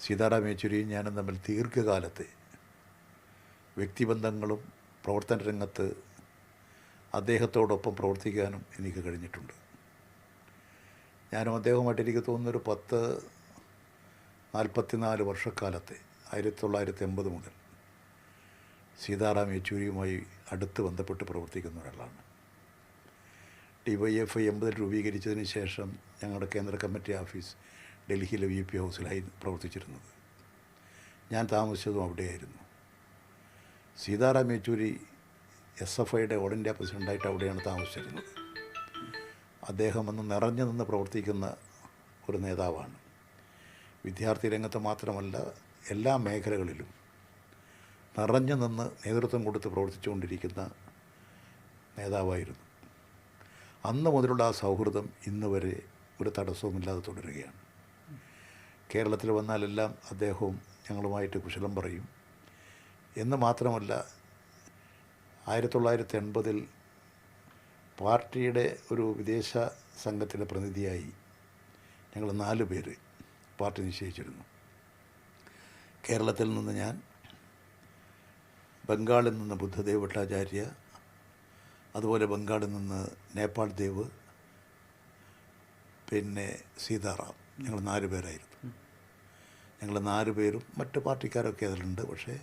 സീതാറാം യെച്ചൂരിയും ഞാനും തമ്മിൽ ദീർഘകാലത്തെ വ്യക്തിബന്ധങ്ങളും പ്രവർത്തന രംഗത്ത് അദ്ദേഹത്തോടൊപ്പം പ്രവർത്തിക്കാനും എനിക്ക് കഴിഞ്ഞിട്ടുണ്ട്. ഞാനും അദ്ദേഹവുമായിട്ട് എനിക്ക് തോന്നുന്നൊരു 44 വർഷക്കാലത്തെ 1980 മുതൽ സീതാറാം യെച്ചൂരിയുമായി അടുത്ത് ബന്ധപ്പെട്ട് പ്രവർത്തിക്കുന്ന ഒരാളാണ്. DYFI 80 രൂപീകരിച്ചതിന് ശേഷം ഞങ്ങളുടെ കേന്ദ്ര കമ്മിറ്റി ഓഫീസ് ഡൽഹിയിലെ VP ഹൗസിലായി പ്രവർത്തിച്ചിരുന്നത്. ഞാൻ താമസിച്ചതും അവിടെയായിരുന്നു. സീതാറാം യെച്ചൂരി SFIയുടെ ഓൾ ഇന്ത്യ പ്രസിഡൻ്റായിട്ട് അവിടെയാണ് താമസിച്ചിരുന്നത്. അദ്ദേഹം അന്ന് നിറഞ്ഞു നിന്ന് പ്രവർത്തിക്കുന്ന ഒരു നേതാവാണ്. വിദ്യാർത്ഥി രംഗത്ത് മാത്രമല്ല, എല്ലാ മേഖലകളിലും നിറഞ്ഞു നിന്ന് നേതൃത്വം കൊടുത്ത് പ്രവർത്തിച്ചുകൊണ്ടിരിക്കുന്ന നേതാവായിരുന്നു. അന്ന് മുതലുള്ള ആ സൗഹൃദം ഇന്ന് വരെ ഒരു തടസ്സവുമില്ലാതെ തുടരുകയാണ്. കേരളത്തിൽ വന്നാലെല്ലാം അദ്ദേഹവും ഞങ്ങളുമായിട്ട് കുശലം പറയും. എന്ന് മാത്രമല്ല, 1980 പാർട്ടിയുടെ ഒരു വിദേശ സംഘത്തിലെ പ്രതിനിധിയായി ഞങ്ങൾ 4 പേര് പാർട്ടി നിശ്ചയിച്ചിരുന്നു. കേരളത്തിൽ നിന്ന് ഞാൻ, ബംഗാളിൽ നിന്ന് ബുദ്ധദേവ് ഭട്ടാചാര്യ, അതുപോലെ ബംഗാളിൽ നിന്ന് നേപ്പാൾ ദേവ്, പിന്നെ സീതാറാം. ഞങ്ങൾ 4 പേരായിരുന്നു. ഞങ്ങൾ 4 പേരും മറ്റ് പാർട്ടിക്കാരൊക്കെ അതിലുണ്ട്. പക്ഷേ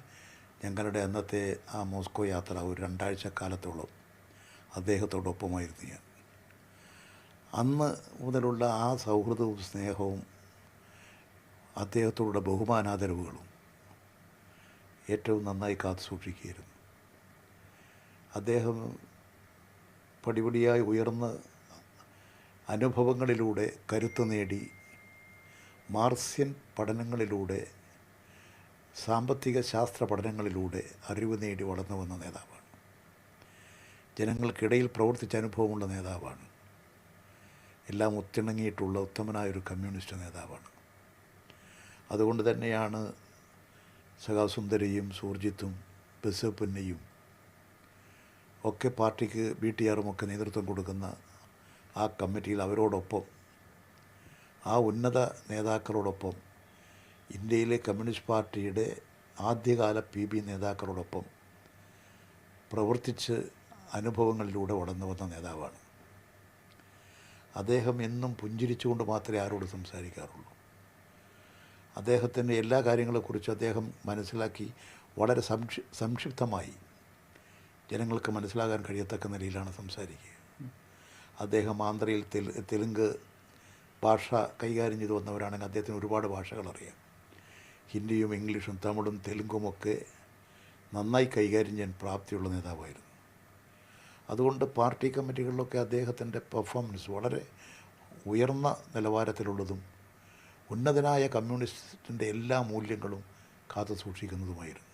ഞങ്ങളുടെ അന്നത്തെ ആ മോസ്കോ യാത്ര ഒരു 2 ആഴ്ചക്കാലത്തോളം അദ്ദേഹത്തോടൊപ്പമായിരുന്നു ഞാൻ. അന്ന് മുതലുള്ള ആ സൗഹൃദവും സ്നേഹവും അദ്ദേഹത്തോടുള്ള ബഹുമാനാദരവുകളും ഏറ്റവും നന്നായി കാത്തു സൂക്ഷിക്കുകയായിരുന്നു. അദ്ദേഹം പടിപടിയായി ഉയർന്ന് അനുഭവങ്ങളിലൂടെ കരുത്ത് നേടി, മാർക്സ്യൻ പഠനങ്ങളിലൂടെ, സാമ്പത്തിക ശാസ്ത്ര പഠനങ്ങളിലൂടെ അറിവ് നേടി വളർന്നു വന്ന നേതാവാണ്. ജനങ്ങൾക്കിടയിൽ പ്രവർത്തിച്ച അനുഭവമുള്ള നേതാവാണ്. എല്ലാം ഒത്തിണങ്ങിയിട്ടുള്ള ഉത്തമനായൊരു കമ്മ്യൂണിസ്റ്റ് നേതാവാണ്. അതുകൊണ്ട് തന്നെയാണ് സഖാസുന്ദരിയും സൂർജിത്തും ബസവപ്പന്നയും ഒക്കെ പാർട്ടിക്ക് BTRും ഒക്കെ നേതൃത്വം കൊടുക്കുന്ന ആ കമ്മിറ്റിയിൽ അവരോടൊപ്പം, ആ ഉന്നത നേതാക്കളോടൊപ്പം, ഇന്ത്യയിലെ കമ്മ്യൂണിസ്റ്റ് പാർട്ടിയുടെ ആദ്യകാല PB നേതാക്കളോടൊപ്പം പ്രവർത്തിച്ച് അനുഭവങ്ങളിലൂടെ വളർന്നു വന്ന നേതാവാണ്. അദ്ദേഹം എന്നും പുഞ്ചിരിച്ചുകൊണ്ട് മാത്രമേ ആരോട് സംസാരിക്കാറുള്ളൂ. അദ്ദേഹത്തിൻ്റെ എല്ലാ കാര്യങ്ങളെക്കുറിച്ച് അദ്ദേഹം മനസ്സിലാക്കി വളരെ സംക്ഷിപ്തമായി ജനങ്ങൾക്ക് മനസ്സിലാകാൻ കഴിയത്തക്ക നിലയിലാണ് സംസാരിക്കുക. അദ്ദേഹം ആന്ധ്രയിൽ തെലുങ്ക് ഭാഷ കൈകാര്യം ചെയ്തു വന്നവരാണെങ്കിൽ അദ്ദേഹത്തിന് ഒരുപാട് ഭാഷകൾ അറിയാം. ഹിന്ദിയും ഇംഗ്ലീഷും തമിഴും തെലുങ്കുമൊക്കെ നന്നായി കൈകാര്യം ചെയ്യാൻ പ്രാപ്തിയുള്ള നേതാവായിരുന്നു. അതുകൊണ്ട് പാർട്ടി കമ്മിറ്റികളിലൊക്കെ അദ്ദേഹത്തിൻ്റെ പെർഫോമൻസ് വളരെ ഉയർന്ന നിലവാരത്തിലുള്ളതും ഉന്നതനായ കമ്മ്യൂണിസ്റ്റിൻ്റെ എല്ലാ മൂല്യങ്ങളും കാത്തു സൂക്ഷിക്കുന്നതുമായിരുന്നു.